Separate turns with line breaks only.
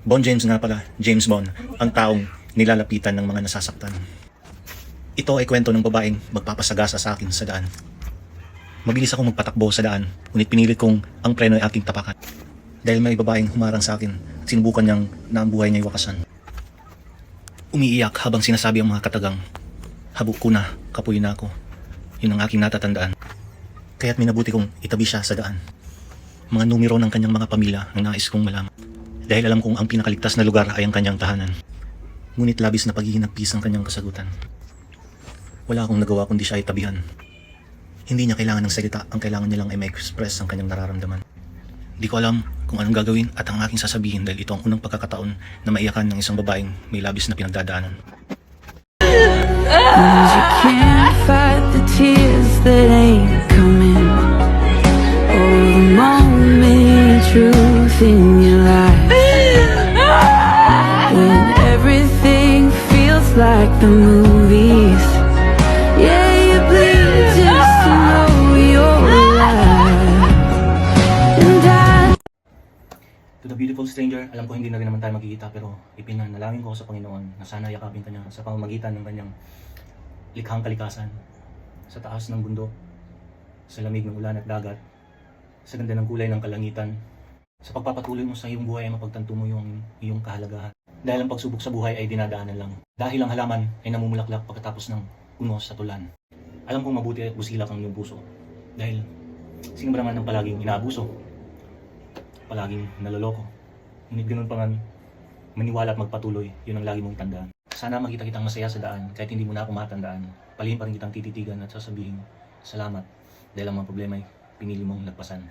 Bon James nga pala, James Bond, ang taong nilalapitan ng mga nasasaktan. Ito ay kwento ng babaeng magpapasagasa sa akin sa daan. Mabilis akong magpatakbo sa daan, ngunit pinilit kong ang preno ay aking tapakan. Dahil may babaeng humarang sa akin at sinubukan niyang na ang buhay niya'y wakasan. Umiiyak habang sinasabi ang mga katagang, "Habok ko na, kapuyo na ako." Yun ang aking natatandaan. Kaya't minabuti kong itabi siya sa daan. Mga numero ng kanyang mga pamilya ang nais kong malaman. Dahil alam kong ang pinakaligtas na lugar ay ang kanyang tahanan. Ngunit labis na paghihinagpis ang kanyang kasagutan. Wala akong nagawa kundi siya ay tabihan. Hindi niya kailangan ng salita, ang kailangan niya lang ay ma-express ang kanyang nararamdaman. Di ko alam kung anong gagawin at ang aking sasabihin dahil ito ang unang pagkakataon na maiyakan ng isang babaeng may labis na pinagdadaanan.
You can't fight the tears that ain't coming. Oh, the moment truth in your life. When everything feels like the movies. Yeah, you bleed just to know you're alive. And I
To the beautiful stranger, alam ko hindi na rin naman tayo magkikita pero ipinanalangin ko sa Panginoon na sana yakapin kanya sa pamamagitan ng kanyang likhang kalikasan, sa taas ng bundok, sa lamig ng ulan at dagat, sa ganda ng kulay ng kalangitan, sa pagpapatuloy mo sa iyong buhay ay mapagtanto mo yung iyong kahalagahan. Dahil ang pagsubok sa buhay ay dinadaanan lang. Dahil ang halaman ay namumulaklak pagkatapos ng unos sa tulan. Alam kong mabuti at busilak ang iyong puso. Dahil sino ba naman ang palaging inaabuso? Palaging naloloko. Ngunit ganun pa man, maniwala at magpatuloy, yun ang lagi mong tandaan. Sana makita kitang masaya sa daan kahit hindi mo na ako matandaan. Palihim pa rin kitang tititigan at sasabihin, salamat dahil ang mga problema ay pinili mong lagpasan.